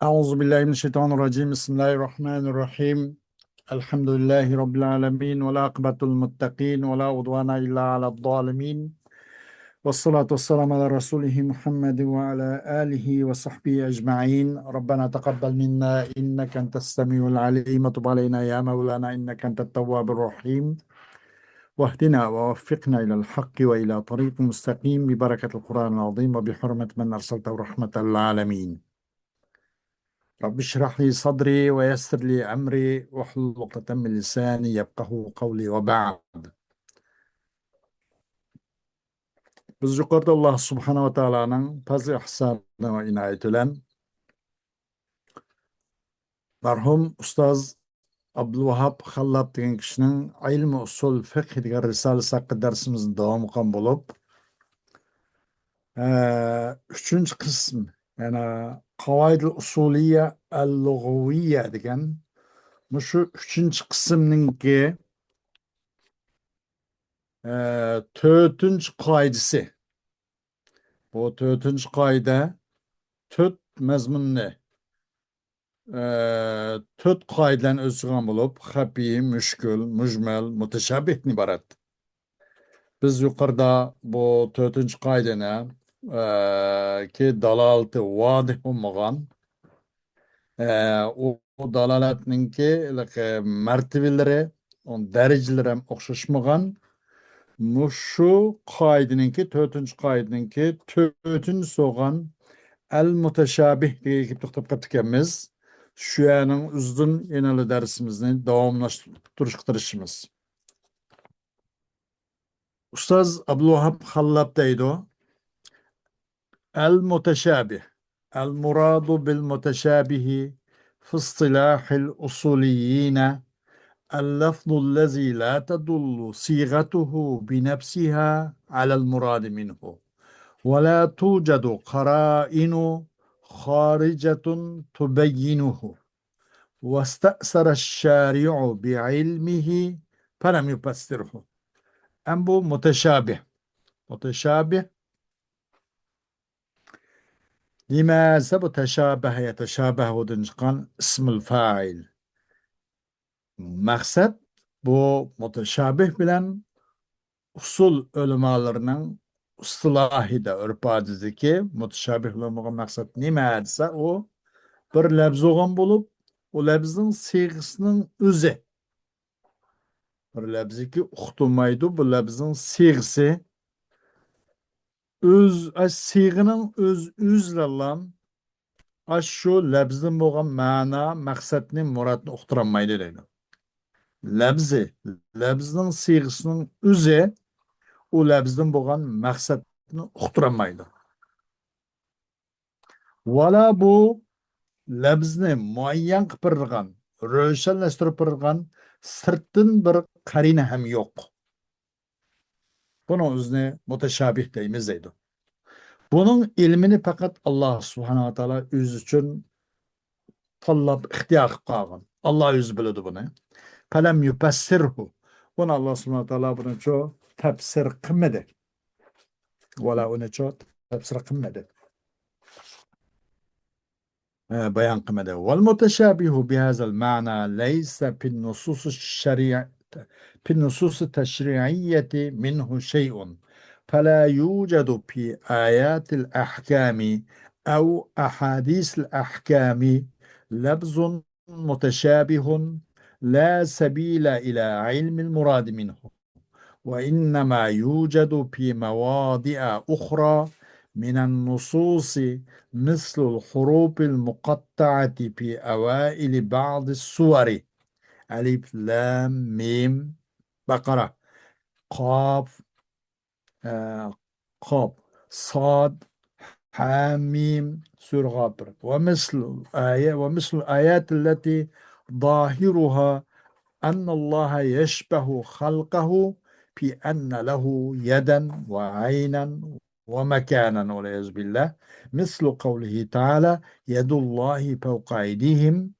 أعوذ بالله من الشيطان الرجيم. بسم الله الرحمن الرحيم. الحمد لله رب العالمين، والعاقبة للمتقين، ولا عدوان إلا على الظالمين. والصلاة والسلام على رسوله محمد وعلى آله وصحبه أجمعين. ربنا تقبل منا إنك أنت السميع العليم، وتب علينا يا مولانا إنك أنت التواب الرحيم. واهدنا ووفقنا إلى الحق وإلى طريق مستقيم ببركة القرآن العظيم وبحرمة من أرسلته رحمة للعالمين. رب اشرح لي صدري ويسر لي أمري واحلل عقدة من لساني يفقهوا قولي. وبعد. Biz yuqorida Alloh subhanahu va taoloning fazl ihsoni va inoyati bilan marhum ustoz Abdulvahab Xallab degan kishining ilmi usul fiqh degan risolasi haqida darsimizni davom qilgan bo'lib, uchinchi qism, ya'ni Qavoid usuliya al-lug'aviyya degan shu uchinchi qismninki to'rtinchi qoidasi. Bu to'rtinchi qoida to'rt mazmunni, to'rt qoidalarni o'z ichiga olgan bo'lib, xafiy, mushkul, mujmal, mutashabbihdan iborat. Biz yuqorida bu to'rtinchi qoidani ki dalalati vodih bo'lmagan, u dalolatninki martabalari, darajalari ham o'xshashmagan. Shu qoidaninki to'rtinchi qoidaninki to'rtinchisi bo'lgan al-mutashabih degan kelib to'xtab qolganmiz. Shu yerning uzun yana darsimizni davomlashtirishga tirishimiz. Ustoz Abdulvahab Xallab deydi: al-mutashabih al-muradu bil-mutashabihi fi istilahil usuliyyin اللفظ الذي لا تدل صيغته بنفسها على المراد منه، ولا توجد قرائن خارجة تبينه، واستأثر الشارع بعلمه فلم يفسره. أم متشابه. متشابه لماذا متشابه يتشابه ودنجقان اسم الفاعل. مقصد bu mutashabih bilen usul ulemalarının istilahida, örp adidiki mutashabih olmagan maksat nima desa, o bir labz olgan bulup, o labzın siğisinin özü. Bir labzi ki uqtulmaydı, bu labzın siğisi siğinin özle lan şu labzın olgan mana, maksatını, muratını uqtıranmaydı deydi. Labzın siğisinin özü o labzdan bo'lgan maqsadni uqtirolmaydi. Vala bu labzni muayyan qilib turgan, ro'shanlashtirib turgan sirtdan bir qarina ham yo'q. Buni o'zini mutashabih deymiz deydi. Buning ilmini faqat Alloh subhanahu va taolo o'zi uchun tanlab ixtiyor qilib qolgan. Alloh o'zi biladi buni. Falam yufassirhu. Buni Alloh subhanahu va taolo buni tafsir qilmadi. Vala uni tafsir qilmadi. بيان قمده. والمتشابه بهذا المعنى ليس في النصوص التشريعية منه شيء، فلا يوجد في آيات الأحكام أو أحاديث الأحكام لفظ متشابه لا سبيل إلى علم المراد منه، وإنما يوجد في مواضع أخرى من النصوص مثل الحروف المقطعة في أوائل بعض السور: ألف لام ميم بقرة، قاف قاف صاد حاميم سورة غابر، ومثل الآيات التي ظاهرها أن الله يشبه خلقه في أن له يدا وعينا ومكانا والعياذ بالله، مثل قوله تعالى: يد الله فوق أيديهم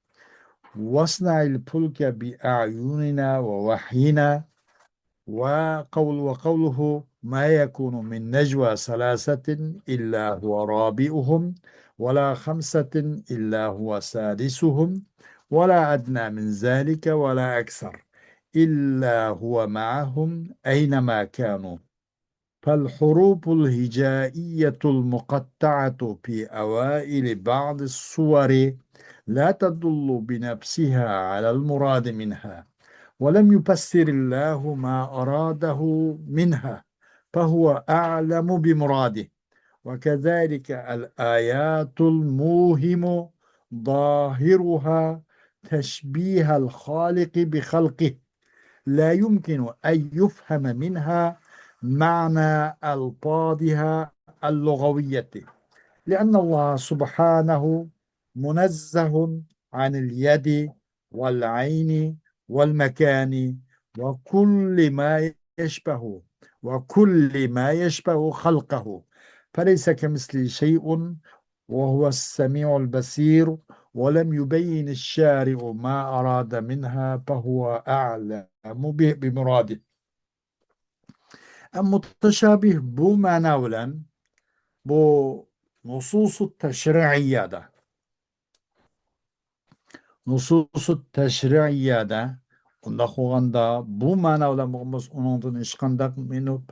واصنع الفلك بأعيننا ووحينا، وقوله ما يكون من نجوى ثلاثة إلا هو رابعهم ولا خمسة إلا هو سادسهم ولا أدنى من ذلك ولا أكثر إلا هو معهم أينما كانوا. فالحروف الهجائية المقطعة في أوائل بعض الصور لا تدل بنفسها على المراد منها، ولم يفسر الله ما أراده منها، فهو أعلم بمراده. وكذلك الآيات الموهم ظاهرها تشبيه الخالق بخلقه، لا يمكن أن يفهم منها معنى ألفاظها اللغوية، لأن الله سبحانه منزه عن اليد والعين والمكان وكل ما يشبه وكل ما يشبه خلقه، فليس كمثله شيء وهو السميع البصير. ولم يبين الشارع ما أراد منها، فهو أعلم بمراده. المتشابه bu ma'na bilan bu nususu teşri'iyede unda qolganda bu ma'na bilan bo'lmasa uningdan hech qanday minib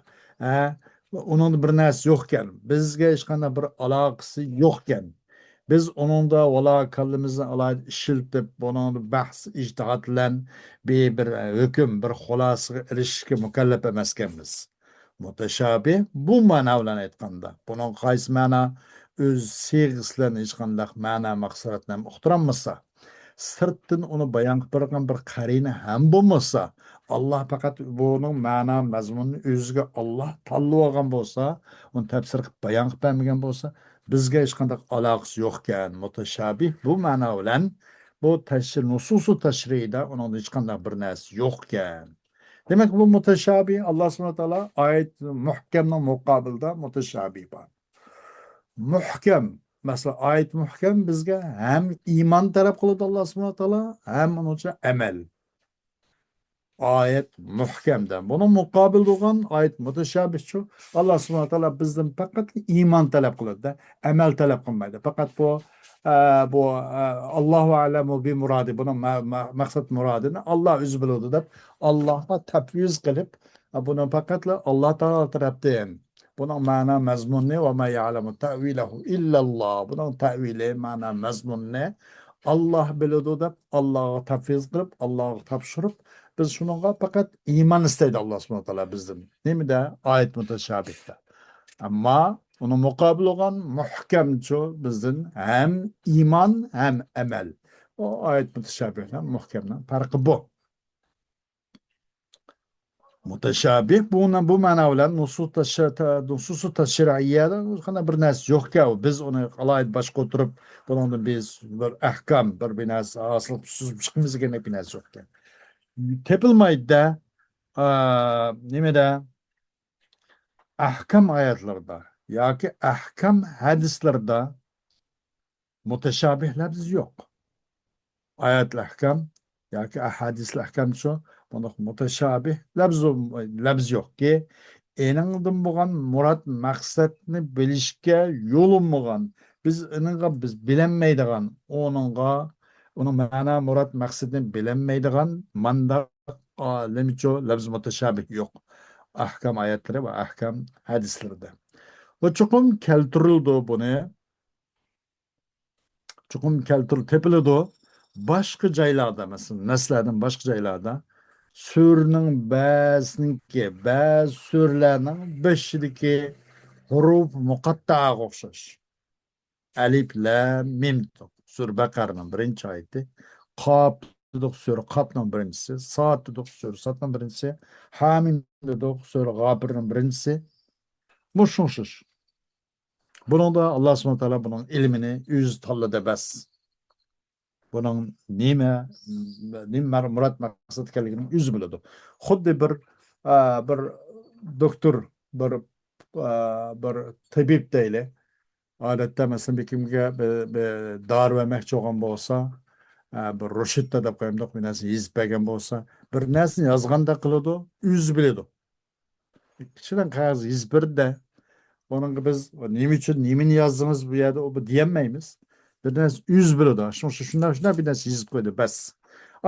uning bir narsa yo'q ekan, bizga hech qanday bir aloqasi yo'q ekan. Biz onunda valla kallimizni alayda ishiltib, buni bahs ijtihod bilan bir hukm, bir xulosaga erishishga mukallaf emas ekanmiz. Mutashabih bu ma'no bilan aytganda, buning qaysi ma'no o'z sevgisi bilan hech qanday ma'no maqsadni uqtiramasa, sirtdan uni bayon qilib bergan bir qarina ham bo'lmasa, Allah faqat buning ma'no mazmunini o'ziga Alloh tanlab olgan bo'lsa, uni tafsir qilib bayon qilib bermagan bo'lsa, bizga hech qanday aloqasi yo'q ekan. Mutashabih bu ma'no bilan bu nususu tashriyda uning hech qanday bir narsa yo'q ekan. Demak, bu mutashabih Alloh subhanahu va taolo oyat muhkamning muqobilida mutashabih bor. Muhkam, masalan, oyat muhkam bizga ham iymon talab qiladi Alloh subhanahu va taolo, ham uncha amal. Ayet muhkemden. Bunun mukabil olan ayet muteşabih şu. Allah subhanahu wa ta'ala bizden fakat iman talep kılır da, emel talep kılmaydı. Fakat Allahu alemu bi muradi. Bunun maksat muradını Allah özü biliyordu da Allah'a tefviz kılıp bunun fakatla Allah Teala taraftan. Bunun mana mezmun ne ve ma ya'lemu te'vilehu illallah. Bunun tevili mana mezmun ne? Allah biliyordu da Allah'a tefviz kılıp Allah'a tapşırıp biz şununla fakat iman isteydi Allah subhanahu teala bizden. Değil mi de? Ayet müteşabihte. Ama onun mukabil olan muhkem çoğu bizden hem iman hem emel. O ayet müteşabihle muhkemden farkı bu. Muteşabih bu mana bilen nususu teşri'iyede bir nas yok ki biz onu alayet başka oturup bunun biz bir ahkam bir nas asıl susuz çıkmamız gereken bir nas yok ki. Tepilmaydı da nimede ahkam ayetlarda yoki ahkam hadislarda muteşabih lafz yok. Ayetli ahkam yoki hadisli ahkam şu bunda muteşabih lafz yok ki eningdan bo'lgan murad maqsadni bilishga yo'linmagan biz bilinmaydigan uning ma'no murad maqsadini bilinmaydigan manda lemicho lafz muteşabih yok. Ahkam ayetleri ve ahkam hadislerinde. Bu çukum keltirildi bunu. Çukum tepilidi. Başka caylarda mesela neslerden başka caylarda sürünün bazı sürülerinin beşideki huruf mukatta'a okşaş. Alif, lam, mim. Sür Bakara'nın birinci ayeti. Kaf dedik sür Kaf'ın birincisi. Saat dedik sür Sat'ın birincisi. Hamim dedik sür Gafir'in birincisi. Bu şunşuş. Bunun da Allah subhanahu wa ta'ala bunun ilmini yüz tallada bas. Bunun nime murat maksat ekanligini yüz biladi. Xuddi bir doktor, bir tabip deyli. Odatda mesela bir kimga bir dori vermoqchi bo'lgan bo'lsa, bir rushitda deb qo'yamdiq, bir narsa yezib bergan bo'lsa, bir narsani yozganda qiladi, yüz biladi. Kişiden kağıt yüz bir de onun biz neyim için neyin yazdınız bu yerde o bu diyemeyimiz. Bir de yüz bir da. Şunlar bir de yüz koydu bas.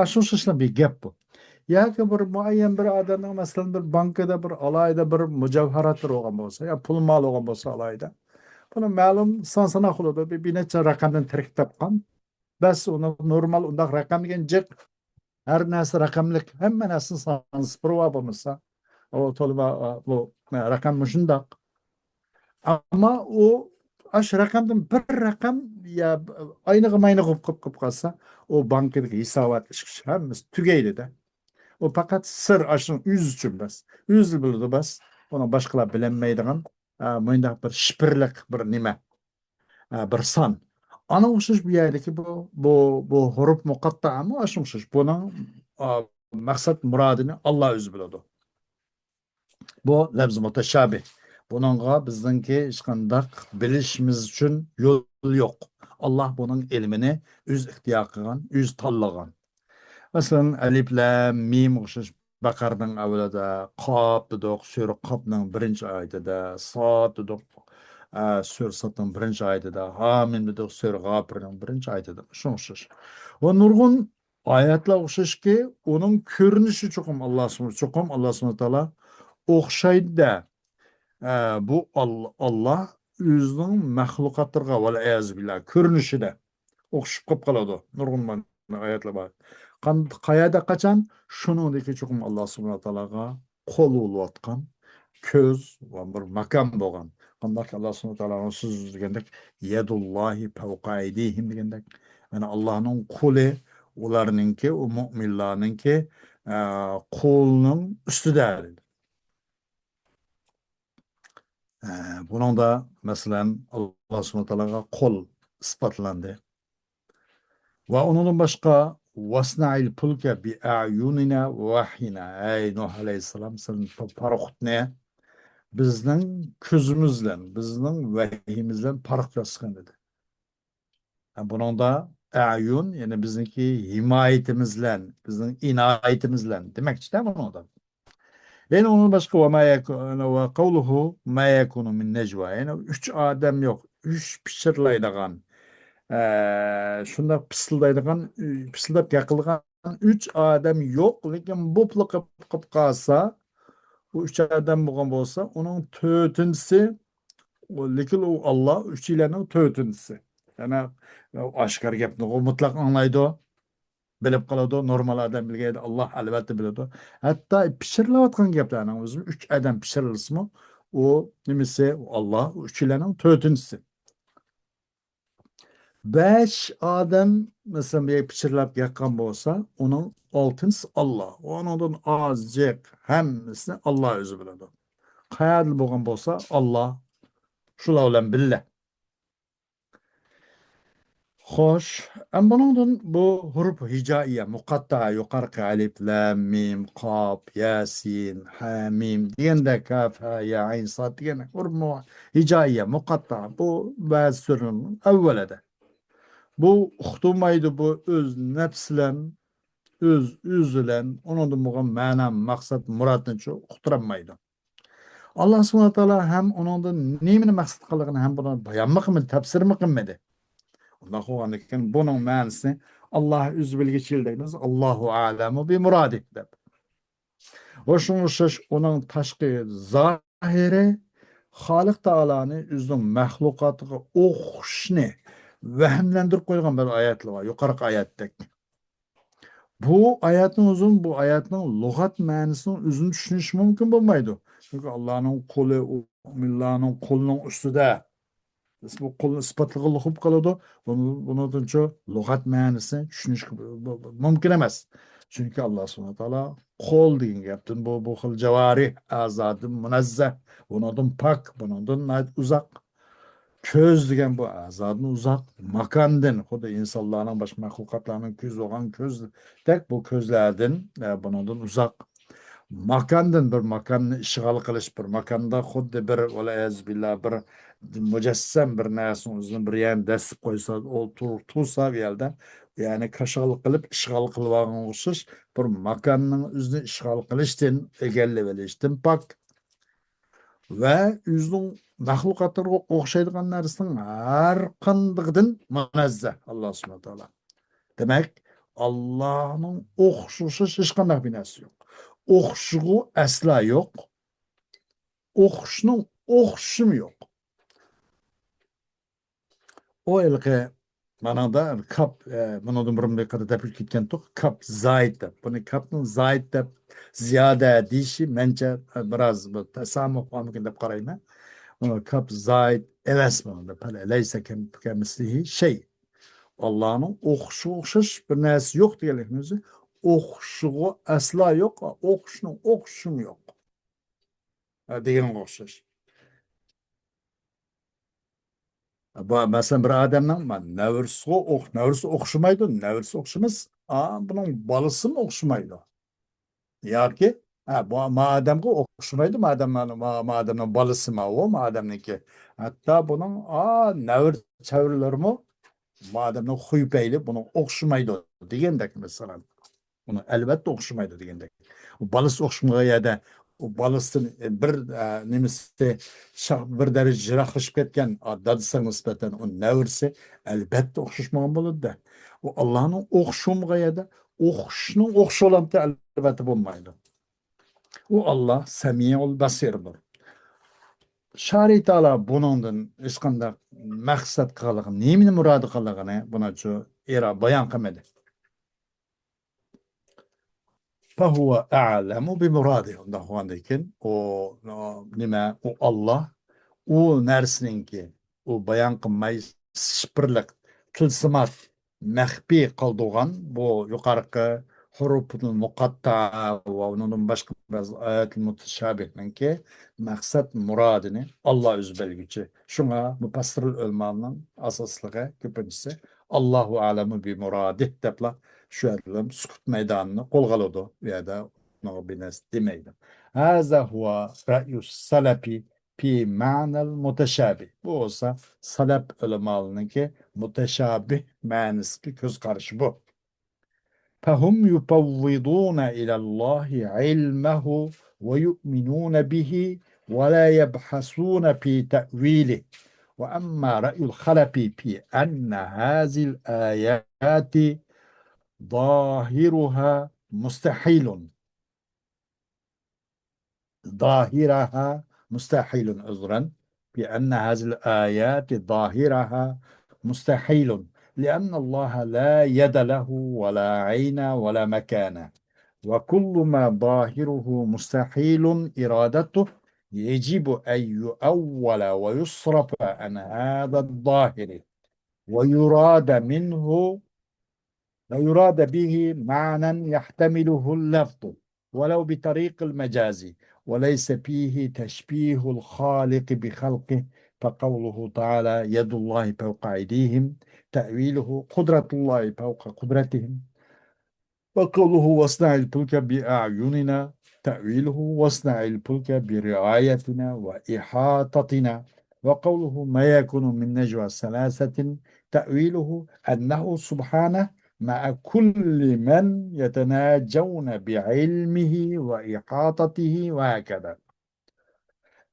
Şunlar bir gap bu. Ya ki bir muayyen bir adamın mesela bir bankada bir alayda bir mücevheratlar olan olsa ya pul mal olan olsa alayda. Bunu malum sana kılıdı bir neçe rakamdan terk tapkan. Bas onu normal unda rakam gelecek. Her neyse rakamlık hemen aslında sans prova yapamazsa. O tolma bu rakam şunda. Ama o aş rakamdan bir rakam ya aynı kıp kalsa o bankadaki hesabat hemmesi tügeydi de. O fakat sır aşın yüz için bas. Yüz bildi bas. Ona başkalar bilinmeydiğin mıydı bir şipirlik bir nime. Bir san. Ana uçuş bir yerdeki bu hurup mukatta mı aşmışız. Bunun maksat muradını Allah özü biladi. Bu lafz muteşabih. Bununla bizdeki işkandak bilişimiz için yol yok. Allah bunun ilmini üz ihtiyar kılgan, üz tallagan. Mesela alif lam mim o'xshash Bakarning avvalida Qof dedik, sura Qofning birinchi oyatida, Sod dedik, sura Sodning birinchi oyatida, Hamim dedik, sura G'ofirning birinchi oyatida. Shunga o'xshash. Va nurg'un oyatlar o'xshashki, uning ko'rinishi cho'qim Alloh subhanahu taolo o'xshaydi-da. Bu Allah o'zining maxluqotlariga va billah ko'rinishida o'xshab qolib qoladi. Nurg'un oyatlar bor. Qayada qachon shuningdeki cho'qim Alloh subhanahu taologa qo'l bo'layotgan ko'z va bir makon bo'lgan. Qandoq Alloh subhanahu taoloning so'z degandek yadullohi fawqa aydihim degandek. Mana Allohning qo'li ularninki, u mu'minlarninki qo'lining ustida. Bunun da mesela Allah subhanahu taologa qo'l isbotlandi. Va undan boshqa vasna'il pulka bi a'yunina vahyina. Ey Nuh alayhissalom sen paroxotni bizning ko'zimiz bilan, bizning vahyimiz bilan farq qilgan dedi. Bunun da a'yun yani bizniki himayetimiz bilan, bizning inoyatimiz bilan demakchi-da bunun da. Yani onun başka ve kavluhu ma yakunu min necva. Yani üç adem yok. Üç pişirlaydigan. Şunda pısıldap yakılgan üç adem yok. Lekin buplu kıp kalsa bu üç adem bulgan bolsa onun tötüncüsü lekin o Allah üç ilenin tötüncüsü. Yani aşkar gapni o mutlak anlaydı o. Bilip qoladi, normal odam bilgaydi, Alloh albatta biladi. Hatto pishirilayotgan gaplarning o'zi uch odam pishirilsimi, u nimasi Alloh uchlarning to'rtinchisi. Besh odam masalan bir pishirilib yaqqan bo'lsa, uning oltinchisi Alloh. Ondan ozjiq hammasini Alloh o'zi biladi. Qayerda bo'lgan bo'lsa, Alloh shular bilan birga. Xo'sh, bundan bu huruf hijaiya, muqatta, yuqorqi alif, lam, mim, qof, yasin, hamim deganda kaf, ha, ya, ayn, sad degan huruf hijaiya, muqatta. Bu ba'zi surning avvalida. Bu uqtirmaydi bu o'z nafs bilan, o'z bilan, undan bo'lgan ma'na, maqsad, murodni uqtirolmaydi. Alloh subhanahu va taolo ham undan nimani maqsad qilganini ham buni bayonmi qilmadi, tafsirmi qilmadi. Allah qilgandan bunun ma'nosini Allah o'zi bilgichil deymiz. Allohu a'lamu bi muradih deb. Va shunga o'xshash uning tashqi zohiri Xoliq taoloni o'zining maxluqotiga o'xshashni vahmlantirib qo'ygan bir oyatlar bor, yuqorqi oyatdek. Bu oyatning o'zini, bu oyatning lug'at ma'nosini o'zini tushunish mumkin bo'lmaydi. Chunki Allohning qo'li, mu'minlarning qo'lining ustida bu qo'lni isbotlig'i bo'lib qoladi. Bundan lug'at ma'nosini tushunish mumkin emas. Chunki Alloh subhanahu taolo qo'l degan gapdan bu xil javarih a'zodan munazzah, bundan pok, bundan uzoq. Ko'z degan bu a'zodan uzoq, makondan, xuddi insonlarning boshqa maxluqotlarning ko'z bo'lgan ko'zdek bu ko'zlardan bundan uzoq. Makondan bir makonni ishg'ol qilish, bir makonda xuddi bir billah bir mujassam bir narsani o'zini bir yana dasib qo'ysa, u tursa bu yerda, ya'ni kashg'al qilib ishg'ol qilib olganga o'xshash bir makonning o'zini ishg'ol qilishdan, egallab olishdan pok. va o'zining mahluqotlarga o'xshaydigan narsaning har qandig'idan munazzah Alloh subhanahu taolo. Demak, Allohning o'xshashi hech qanday bir narsa yo'q. O'xshugu asla yo'q. O'xshishning o'xshimi yo'q. O ilqi manada kap bundan burun bir kadar depip gitken tok kap zayt dep. Bunu kapның zayt dep ziyade deyişi mence biraz bu tesammuh mümkün dep qarayman. Kap zayt eves bunu pale leyse kemislihi şey. Allah'ın o'xshash bir narsa yo'q deganlikni o'zi o'xshug'i asla yo'q, o'xshishning o'xshimi yo'q deganga o'xshash. Masalan bir odamning navrisi o'xshamaydi, navrisi o'xshamas, buning bolasimi o'xshamaydi yoki bu odamga o'xshamaydi, odamning bolasimi u odamniki. Hatto buning navr chavrlarimi odamning xuy payli buning o'xshamaydi degandek masalan. Buna elbette okşamaydı degende. O balıs okşamaya ya da o balısın bir nemesi bir derece jiraklaşıp ketken dadısına nispeten o nevirse elbette okşuşmagan boladı da. O Allah'ın okşamaya ya da okşunun okşolamtı elbette bulmaydı. O Allah semiye ol basirdir. Şari Teala bunundan hiç qanday maqsad qilganligini, nemini murodi qilganligini buna şu era bayon qilmadi. فهو أعلم بمراده ondan andayken o nima o Allah o narsaninki o bayon qilmay shipirliq tilsimat maxfiy qildigan bu yuqorqi huruful muqatta va undan boshqa ba'zi oyatul mutashabihninki maqsad murodini Allah o'zi bilguchi. Shunga mufassirul ulmoning asosligi ko'pinchisi Allohu a'lamu bi muradih debla şu adam sukut meydanını kolgaladı ya da bir nas demeydi. Haza huwa ra'yus salafi fi ma'nal muteşabih. Bu olsa salaf ulemalınınki muteşabih manası göz karşı bu. فهم يفوضون إلى الله علمه ويؤمنون به ولا يبحثون في تأويله وأما رأي الخلف في أن هذه الآيات ظاهرها مستحيل ظاهرها مستحيل عذرا بأن هذه الآيات ظاهرها مستحيل لأن الله لا يد له ولا عين ولا مكان وكل ما ظاهره مستحيل إرادته يجب أن يؤول ويصرف عن هذا الظاهر ويراد منه ويراد به معنى يحتمله اللفظ ولو بطريق المجاز وليس فيه تشبيه الخالق بخلقه فقوله تعالى يد الله فوق أيديهم تأويله قدرة الله فوق قدرتهم وقوله واصنع الفلك بأعيننا تأويله واصنع الفلك برعايتنا وإحاطتنا وقوله ما يكون من نجوى ثلاثة تأويله أنه سبحانه مع كل من يتناجون بعلمه وإحاطته وهكذا.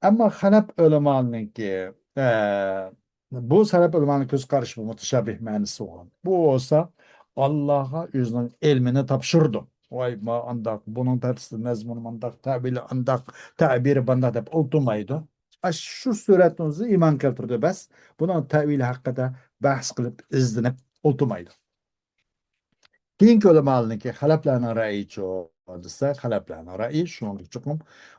Ama Halep ulemanın ki bu Halep ulemanın göz karşı mutşabih manisi olan. Bu olsa Allah'a özünün ilmini tapşırdı. Vay ma andak bunun tefsiri nezmunu andak tabiri andak tabiri bandak dep oltumaydı. Şu suretinizi iman keltirdi bes. Bunun tevili hakkında bahs kılıp izlenip oltumaydı. Keyingi ulemanınki Haleplerinin ra'yi çoğu dese Haleplerinin ra'yi şunun çıkım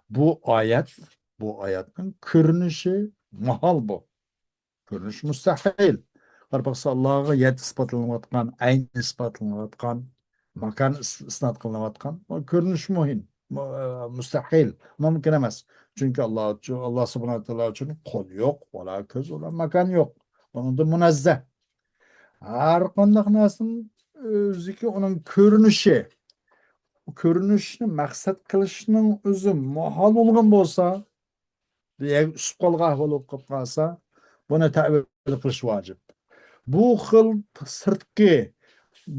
bu ayetnin görünüşü mahal bu. Görünüş müstahil. Qarabaqsa Allah'a yet ispatlanıyatkan, ayn ispatlanıyatkan, makan isnat kılınıyatkan, o görünüş muhim, müstahil, mümkün emas. Çünkü Allah subhanahu teala için kol yok, ola göz, ola makan yok. Onun da münezzeh. Her qandaq narsanın özüki onun görünüşü, o görünüşünü maksat kılışının özü muhal olgan bolsa, üst kolga ahval o'qib qolsa, buni ta'bir qilish vojib. Bu xil sirtqi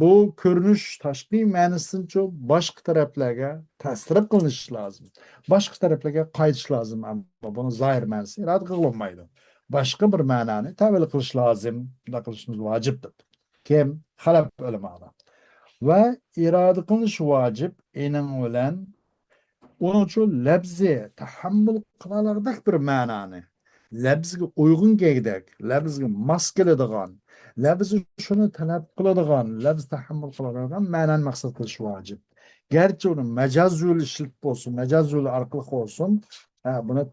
bu ko'rinish tashqi ma'nosincha boshqa taraflarga ta'sir qilinishi lozim. Boshqa taraflarga qaytish lozim, ammo buni zohir ma'nosi irad qilinmaydi. Boshqa bir ma'noni tavil qilish lozim. Bunda qilishimiz vojibdir. Kim? Halab ulamada. Va iroda qilish vojib ening bilan onun için lebzi tahammül kılalardak bir manani. Lebzige uygun geldik, lebzige mas keladigan, lebzi şunu talep kıladigan, lebzi tahammül kıladigan manan maksat kılış vacip. Gerçi onu mecaz yolu işlip olsun, mecaz yolu arkalık olsun, bunu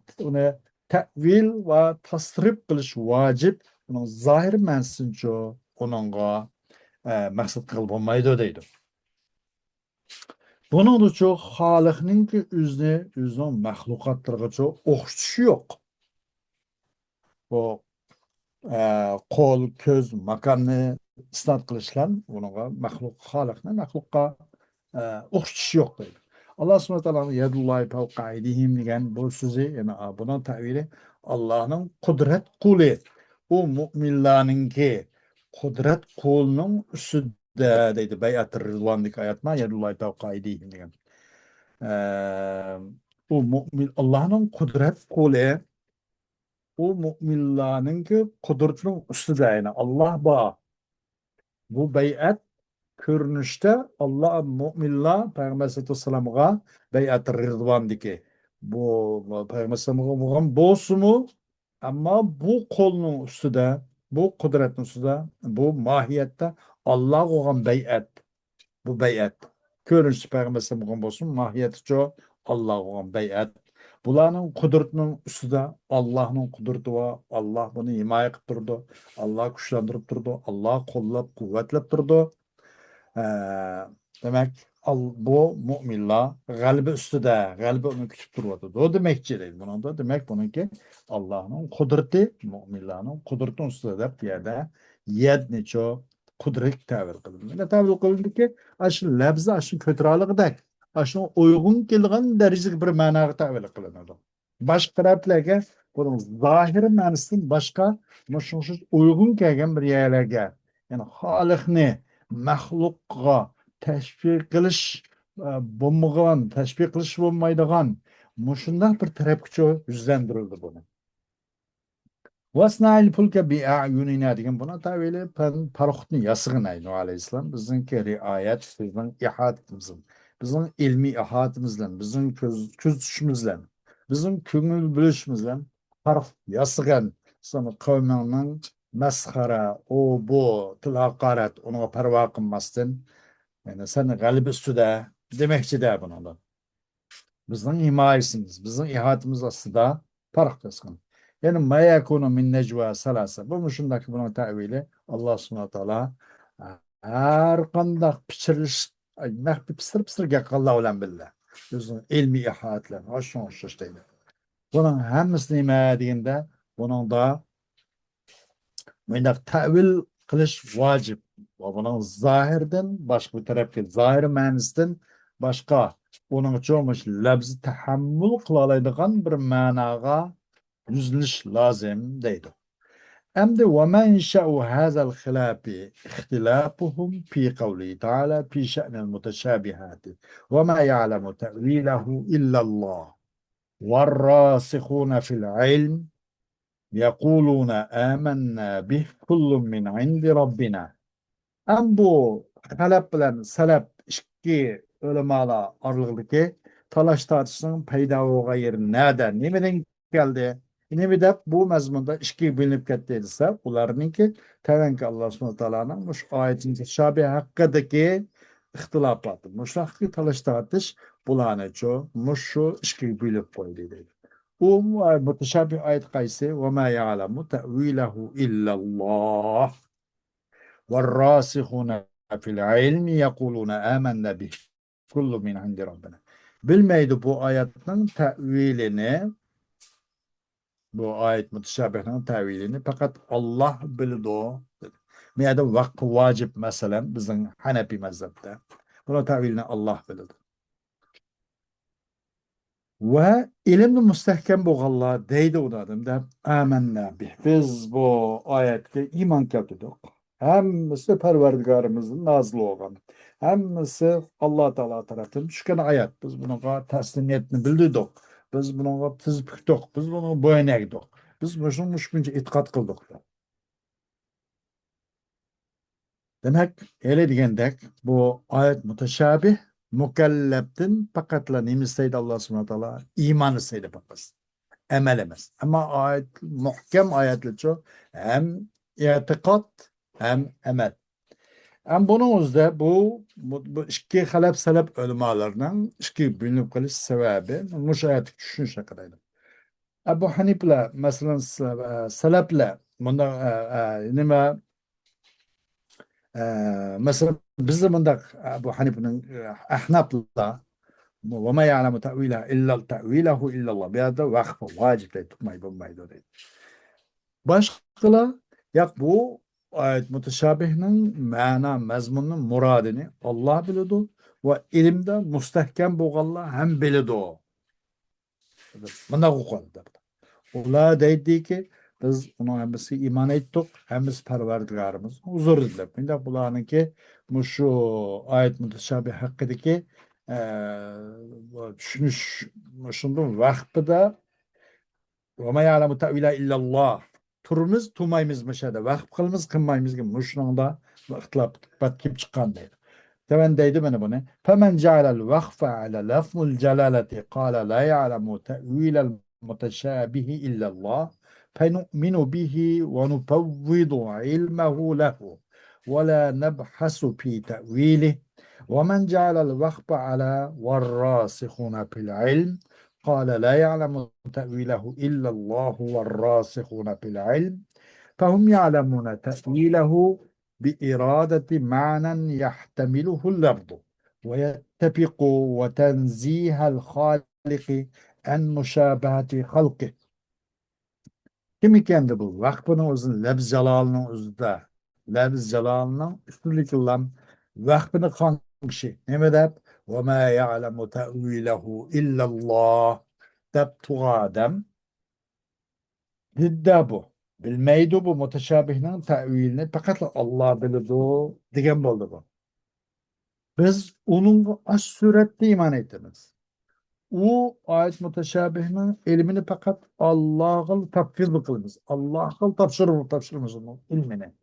tevil ve tasrif kılış vacip. Bunun zahir mensince onunla maksat kılıp olmaydı deydi. Bunun uchun Xoliqninki o'zining maxluqotlargacha o'xshashi yo'q. Bu qo'l, ko'z, makonni isnot qilishlar bunga Xoliqni maxluqqa o'xshashi yo'q deydi. Alloh subhanahu va taoloning yadullohi fawqa aydihim degan bu so'zi, yana buning ta'biri Allohning qudrat qo'li. U mu'minlarninki qudrat qo'lining ustida deydi. Bay'atir Rizvondagi oyatma yadullohi fawqa aydihim degan. O mümin Allah'ın kudret kulu o müminlerin ki kudretinin üstüde yani Allah bağ. Bu beyat görünüşte Allah müminler Peygamber sallallahu aleyhi ve sellem'e beyat rızvan diki. Bu Peygamber sallallahu aleyhi ve sellem'e bozumu ama bu kolunun üstüde bu kudretin üstüde bu mahiyette Allah olan beyat. Bu beyat. Görünüş Peygamber sallallahu olsun mahiyeti çoğu Allah olan beyat. Bularning kudretinin üstüde Allah'ın kudreti var. Allah bunu himaye qilib turdi. Allah kuchlantirib turdi. Allah qo'llab quvvatlab turdi. Ee, demek bu müminler galibi üstüde, galibi onu kütüp duruyordu. O demekçi değil. Bunun da demek bununki Allah'ın kudreti, müminlerin kudretinin üstüde de bir yerde yed neço kudret tavır kılındı. Ne tavır kılındı ki aşı labzı, aşı kötüralıqdak, aşı uygun kelgan derecede bir managa tavır kılındı. Başka taraflarga bunun zahir manasının başka muşuşuz uygun kelgan bir yerlerge yani Xoliqni maxluqqa tashbih qilish bo'lmagan, tashbih qilish bo'lmaydigan mushundoq bir tarafgacha yuzlantirildi buni. Vasnail pulka bi a'yunina degan buni tavili paroxodni yasig'inay Nuh alayhissalom bizningki riayat, bizning ihodatimizdan, bizning ilmiy ihodatimizdan, bizning ko'z tushimizdan, bizning ko'ngil bilishimizdan paroxod yasig'an sana qavmingning masxara, o bu til haqorat, unga parvo qilmasdan yani sen galibi üstüde demekçi de bundan. Bizden himayesiniz, bizden ihatimiz aslında fark kıskın. Yani ma yakunu min necva salasa. Bu muşundaki bunun tevili Allah subhanahu wa ta'ala her kandak pişiriliş mehbi pısır gakalla olan billah. Bizden ilmi ihatler, hoşun değil. Bunun hemmisini ima deyinde bunun da tevil kılış vacip. Bunun zahirden başka bir tarafki zahir manisinden başka onun çoğumuş labzi tahammül kılalaydıgan bir managa yüzlüş lazım deydi. Hem de وَمَنْ شَأُ هَذَا الْخِلَافِ اِخْتِلَافُهُمْ فِي قَوْلِهِ تَعَالَى فِي شَأْنِ الْمُتَشَابِهَاتِ وَمَا يَعْلَمُ تَأْوِيلَهُ إِلَّا اللّٰهِ وَالرَّاسِخُونَ فِي الْعِلْمِ يَقُولُونَ آمَنَّا بِهِ كُلٌّ مِّنْ عِنْدِ رَبِّنَا. Hem bu talep bilen selep iki ulemalar aralığındaki talaş tartışmanın payda olduğu yeri nereden, nemeden geldi? Ne de bu mezmunda iki bilinip geldiyse, bunlarınki tevenki Allah subhanahu wa ta'ala'nın şu ayetin şabi hakkındaki ihtilafatı. Muşakki talaş tartış bulanı çoğu, şu iki bilinip koydu. Bu muteşabih ayet kaysı ve ma ya'lemu te'vilehu illallah. وَالرَّاسِخُونَ فِي الْعِلْمِ يَقُولُونَ آمَنَّا بِهِ كُلُّ مِنْ عِنْدِ رَبِّنَا. Bilmeydi bu ayetin tevilini, bu ayet müteşabihinin tevilini fakat Allah bildi o. Meyada vakfı vacip mesela bizim Hanefi mezhepte. Bunun tevilini Allah bildi. Ve ilimli müstehkem bu Allah deydi o adımda amennâ bih. Biz bu ayette iman keltirdik. Hemmisi Perverdigarımızın nazlı olan. Hemmisi Allah Teala tarafından düşken ayet. Biz buna teslimiyetini bildirdik. Biz buna tiz pükdük. Biz buna boyun eğdik. Biz muşkunca itikat kıldık. Demek öyle degендek bu ayet müteşabih mükelleftin fakatla nimisteydi Allah subhanahu wa ta'ala iman isteydi bakız. Emel emez. Ama ayet muhkem ayetler çok hem itikat hem emel. Hem bunun özde bu iki halep selep ölümalarının iki bilinip kalış sebebi muş ayet düşünüşe kadarıydı. Ebu Hanif'le mesela seleple bunda nime مثلا بالزمن أبو حنيفة أحناف وما يعلم تأويله إلا الله بهذا وقف واجب ما يبون ما يدري başkalar ya bu ayet muteşabihinin mana mezmunun muradını Allah biliyordu ve ilimde müstehkem bu Allah hem biliyordu. Bunda konuda. Ola deydi ki biz ona hemisi iman ettik, hemis perverdigarımız. Huzur dilep. Şimdi bularınki bu şu ayet müteşabih hakkındaki düşünüş şunun vakfıda ve ma ya'lemu ta'vila illallah. Turumuz tumayımız meşede. Vakf kılımız kılmayımız gibi. Muşnunda ihtilaf bat kim çıkan deydi. Temen deydi bana bunu. Femen cealel vakfe ala lafmul celaleti kâle la ya'lemu te'vilel muteşâbihi illallah فنؤمن به ونفوض علمه له ولا نبحث في تأويله ومن جعل الوقف على والراسخون في العلم قال لا يعلم تأويله إلا الله والراسخون في العلم فهم يعلمون تأويله بإرادة معنى يحتمله اللفظ ويتفق وتنزيه الخالق عن مشابهة خلقه. Kim iken bu vakfının özün lebz celalının özünde lebz celalının üstünlük olan vakfını kanışı ne dep ve ma ya'lemu te'vilehu illallah dep tuğadem didde bu bilmeydu bu muteşabihinin tevilini fakat Allah bilirdu diyen oldu bu. Biz onun az surette iman ettiniz. O ayet muteşabihinin ilmini fakat Allah'ın tafvir kılınız. Allah'ın tapşırımız onun ilmini.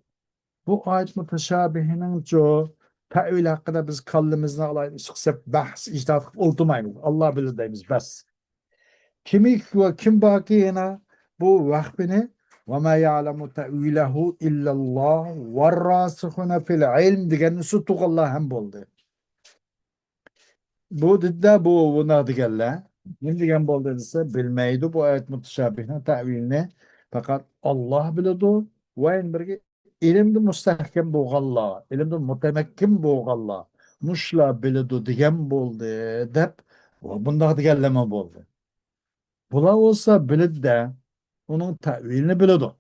Bu ayet muteşabihinin çoğu tevil hakkında biz kallımızla alayım. Sıksep bahs, icdat oldumayız. Allah bilir deyimiz bas. Kimi ve kim baki yine bu vakfini ve ma ya'lemu tevilehu illallah ve rasihuna fil ilm diyen sutuk Allah hem buldu. Bu didde bu buna digelle. Ne diyen bol dediyse bilmeydi bu ayet muteşabihine tevilini. Fakat Allah biliyordu. Ve en birge ilimde müstehkem bu Allah. İlimde mutemekkim bu Allah. Muşla biliyordu diyen boldu. Dep bunda digelleme boldu. Bula olsa bilid de onun tevilini biliyordu.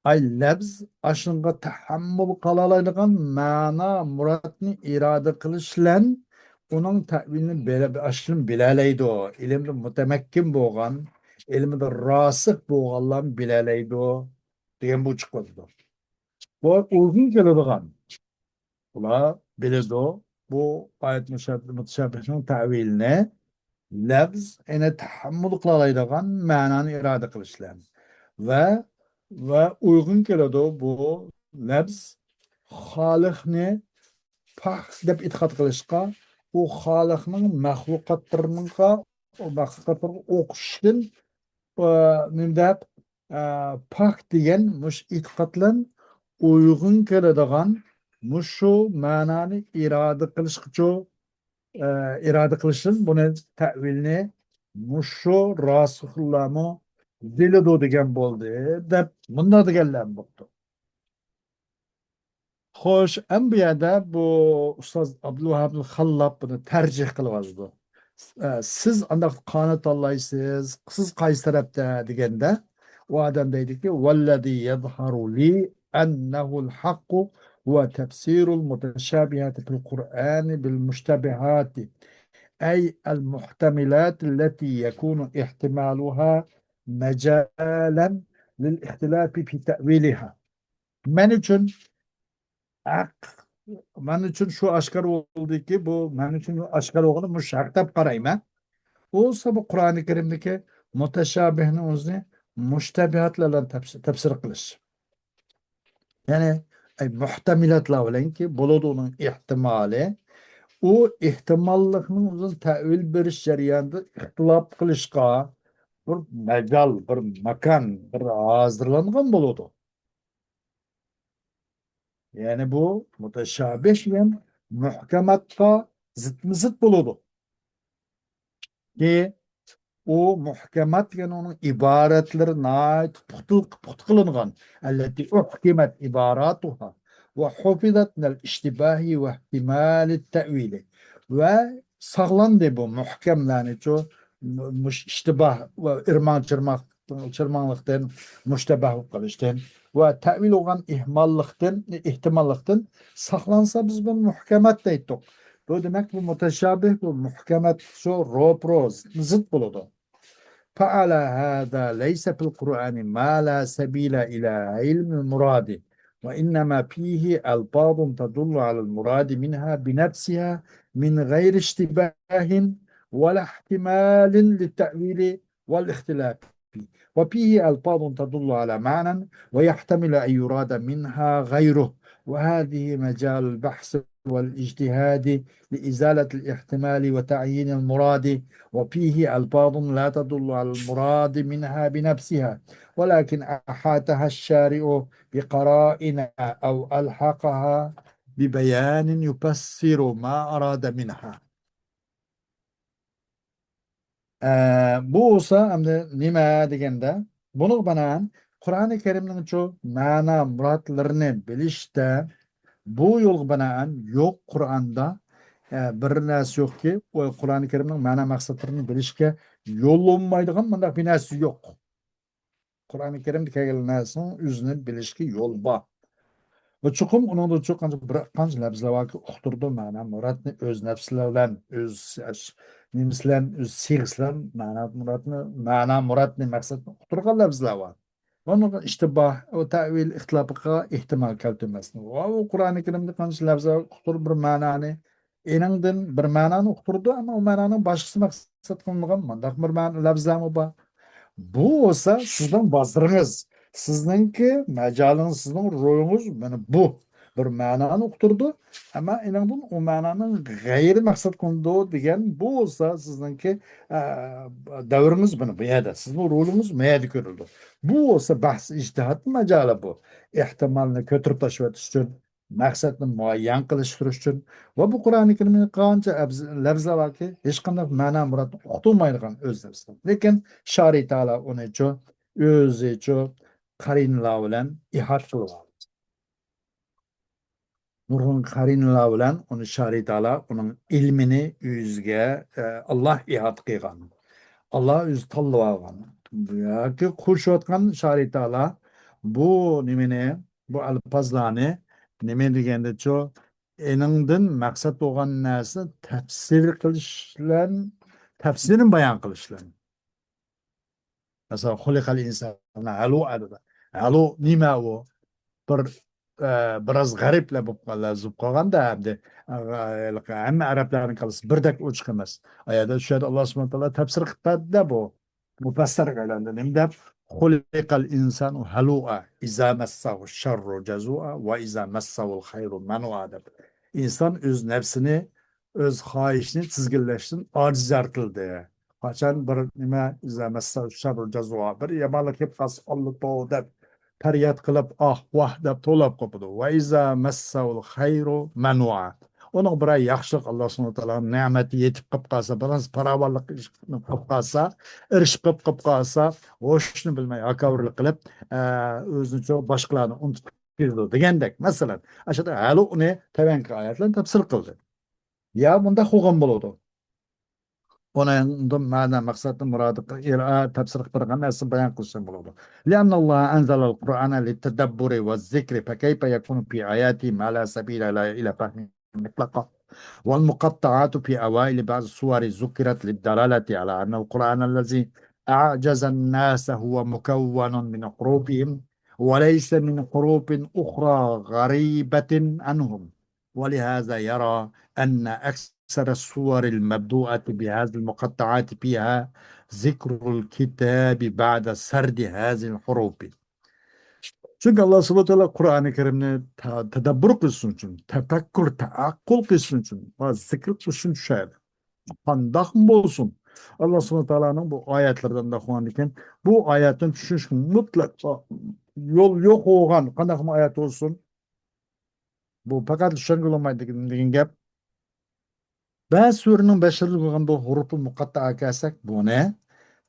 Ay lebz aşınga tahammül kalalaydigan mana muratni irade kılışlan onun tevilini bile aşın bilaleydi o. İlimde mutemekkim boğan, ilmide rasıh boğanlan bilaleydi o. Diyen bu çıkmadı. Bu uzun geledigan. Ula bilirdi o. Bu ayet mutşabihinin teviline lebz ene tahammül kalalaydigan mananı irade kılışlan. Ve uygun keledi bu lebz Halıkni pah deb itiqat qilishga u Halıkning maxluqotlarga o maxluqotlarga o'qishdan nima deb pak degan mush itiqatlan uygun keladigan mushu ma'noni irada qilishdan buni ta'vilni mushu rosixlarni biladi degan bo'ldi deb bunday deganlar bo'ldi. Xo'sh, bu yerda bu ustoz Abdulvahab Xallab buni tarjih qilyapti. Siz anda qoni tanlaysiz, siz qaysi tarafda deganda u odam deydiki, vallazi yadharu li annahu al-haqqu huwa tafsirul mutashabihati fil Qur'ani bil mushtabihati أي المحتملات التي يكون احتمالها مجالا للاختلاف في تأويلها. Men için hak, men için şu aşkar oldu ki bu men için aşkar olduğunu müşahhap karayma. Olsa bu Kur'an-ı Kerim'deki muteşabihini o'zini müştebihatla bilan tafsir qilish. Ya'ni muhtamilatlar bilanki bo'ladi uning ehtimoli. U ehtimollikni o'zini ta'vil berish jarayonida ixtilof qilishga bir majol, bir makon, bir hozirlangan bo'ladi. Ya'ni bu mutashabih bilan muhkamatga zidma-zid bo'ladi. Ki o muhkemat yani onun ibaretleri nait puht kılıngan. Elleti uhkimet ibaratuha ve hufizat minel iştibahi ve ihtimali tevili. Ve sağlandı bu muhkemlerini çoğu iştibah ve irman çırmanlıktan, müştebah kılıştan ve tevil olan ihtimallıktan sağlansa biz bunu muhkemet deyittik. Bu demek bu muteşabih bu muhkemet şu roproz zıt buludu. فعلى هذا ليس في القرآن ما لا سبيل إلى علم المراد وإنما فيه ألفاظ تدل على المراد منها بنفسها من غير اشتباه ولا احتمال للتأويل والاختلاف وفيه ألفاظ تدل على معنى ويحتمل أن يراد منها غيره وهذه مجال البحث والاجتهاد لإزالة الاحتمال وتعيين المراد وفيه ألفاظ لا تدل على المراد منها بنفسها ولكن أحاتها الشارع بقرائن أو ألحقها ببيان يفسر ما أراد منها. Bu olsa hem de nime degende bunu bana Kur'an-ı Kerim'in çoğu mana muratlarını bilişte bu yol bana yok Kur'an'da bir narsa yok ki o Kur'an-ı Kerim'in mana maksatlarını bilişke yollanmaydıgan bunda bir narsa yok. Kur'an-ı Kerim'de kelgan narsanın yüzünü bilişke yol var. Bu çukum onun da çok bir kanç labzlar var ki uqturdu mana muratni öz nefsler bilen öz nimslen öz sigislen mana muratni maksatni uqturgan labzlar var. Onun iştibah o tavil ihtilafıqa ihtimal keltirmesini. O Kur'an-ı Kerim'de kanç labzlar uqtur bir manani eningden bir manani uqturdu ama o mananın başkası maksat kılmagan mandaq bir mana labzlar mı var? Bu olsa sizden bastırınız. Sizinki mecalınız, sizin rolünüz yani bu. Bir mananı uqturdu ama inanın o mananın gayri maksat konduğu degen bu olsa sizinki e, davrınız bunu bu yerde. Sizin rolünüz bu yerde görüldü. Bu olsa bahs ictihat mecali bu. İhtimalini kötürüp taşıvatış için, maksatını muayyan kılıştırış için ve bu Kur'an-ı Kerim'in kanca lafzlar var ki hiç qanday mana murat uqturmaydigan öz lafzlar. Lekin Şari Teala onu çok özü çok qarinlar bilan ihat qilib nurg'un qarinlar bilan uni Şari Teala uning ilmini o'ziga Allah ihat qilgan. Allah o'zi tanlab olgan. Yoki qo'shayotgan Şari Teala bu nimani bu alfozlarni nima deganda cho eningdan maqsad bo'lgan narsa tafsir qilishlan tafsirini bayon qilishlan. Mesela hulikal insan halu adada. Halu nima o? Bir biraz g'ariblar bo'lib qolib qolganda hamda hamma arablarning qalisi birdek ochiq emas. Ayada shu yerda Alloh subhanahu va taolo tafsir qilibdi bu mufassirga aylandi. Nima deb xuliqal insanu halua iza massahu sharru jazua va iza massahu xayru manua deb. İnson o'z nafsini o'z xohishini tizginlashdan ojiz qildi. Qachon bir nima iza massahu sharru jazua bir yomonlik kelib qolsa Alloh deb feryat qilib ah vah deb to'lab qopidi. Va iza massavul xayru manua. Onun bir yaxshilik Alloh subhanahu va taolo ne'mati yetib qolib qolsa, biroz farovonlik qilib qolsa, erishib qolib qolsa, o'shni bilmay akavrlik qilib, o'zicha boshqalarni unutib ketdi degandek. Masalan, ashada hali uni tavanki oyatlar tafsir qildi. Ya bunda qo'g'on bo'ladi. Onun ma'na maqsadni murodi tafsir qilgan narsa bayon qilishim bo'ladi. لأن الله أنزل القرآن للتدبر والذكر فكيف يكون في آياته ما لا سبيل إلى فهم مطلقة والمقطعات في أوائل بعض السور ذكرت للدلالة على أن القرآن الذي أعجز الناس هو مكون من حروفهم وليس من حروف أخرى غريبة عنهم، ولهذا يرى أن أكثر الصور المبدوءة بهذه المقطعات فيها ذكر الكتاب بعد سرد هذه الحروف. Çünkü Allah subhanahu teala Kur'an-ı Kerim'ni tedebbür kılsın için, tefekkür, teakkul kılsın için, zikir kılsın şeyler. Kandak mı olsun? Allah subhanahu teala'nın bu ayetlerden de kullanırken bu ayetin düşüş mutlaka yol yok olan kandak mı ayet olsun? Bu fakat düşen olmaydı degan gap. Ben surenin beşerlik olan bu hurufu mukatta'a kelsak bu ne?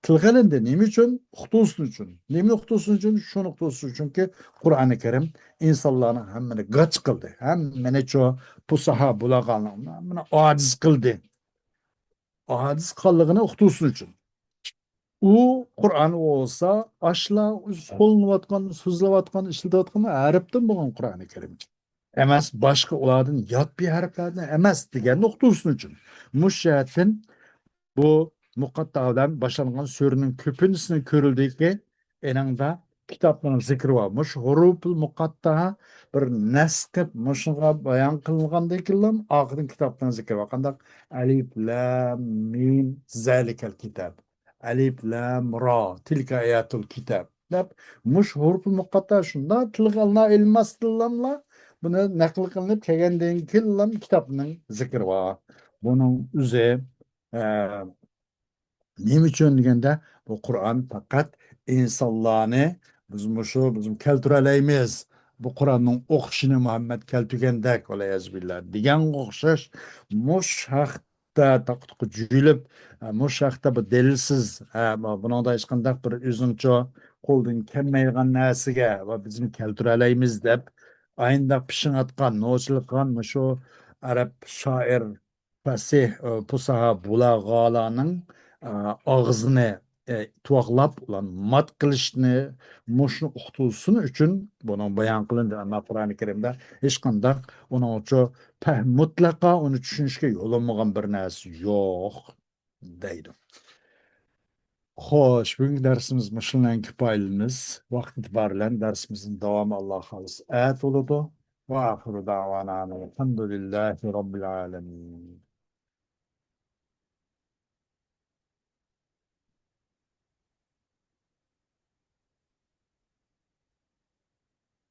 Tilg'ilindi nima uchun? Uqtuvchi uchun. Nima uqtuvchi uchun? Shuni uqtuvchi uchun ki Qur'oni Karim insonlarni hammani g'aj qildi. Hammani cho pusaha bulag'anni mana ojiz qildi. Ojiz qilligini uqtuvchi uchun. U Qur'on bo'lsa, ashla qo'llanayotgan, so'zlayotgan, ishlatayotgan harfdan bo'lgan Qur'oni Karim. Emas boshqa ulardan yot bir harflardan emas deganni uqtuvchi uchun. Mushatin bu mukattadan başlangan sürünün köpünsünün körüldüğü ki enanda kitapların zikri varmış. Huruful mukatta bir neskip muşunga bayan kılıngan dekilim akıdın kitapların zikri var. Kandak Alif Lam Mim Zalikel Kitab. Alif Lam Ra Tilka Ayatul Kitab. Dep muş huruful mukatta şunda tılgalına ilmas tıllamla bunu nakl kılınıp kegenden killam kitabının zikri var. Bunun üzeri nima uchun deganda bu Qur'on faqat insonlarni bizim keltiralaymiz. Bu Qur'onning o'qishini Muhammad keltirgandek billah degan o'xshash mush haqda taqtiqi juyilib mush haqda bu dalilsiz buningda hech qanday bir o'zimcha qo'ldan kelmaydigan narsaga va bizim keltiralaymiz deb ayında pishinatgan nochilik qilgan shu arab shoir fasih pusaha bulag'alarning ağzını tuvaklap ulan mat kılışını muşnu uqtulsun üçün bunun bayan kılındı ama Kur'an-ı Kerim'de hiç kandak onun için mutlaka onu düşünüşke yolanmagan bir narsa yok deydi. Hoş, bugün dersimiz mışılan kipaylınız. Vaqt itibariyle dersimizin devamı Allah halis. Et oludu. Ve ahiru davana. Elhamdülillahi Rabbil alemin.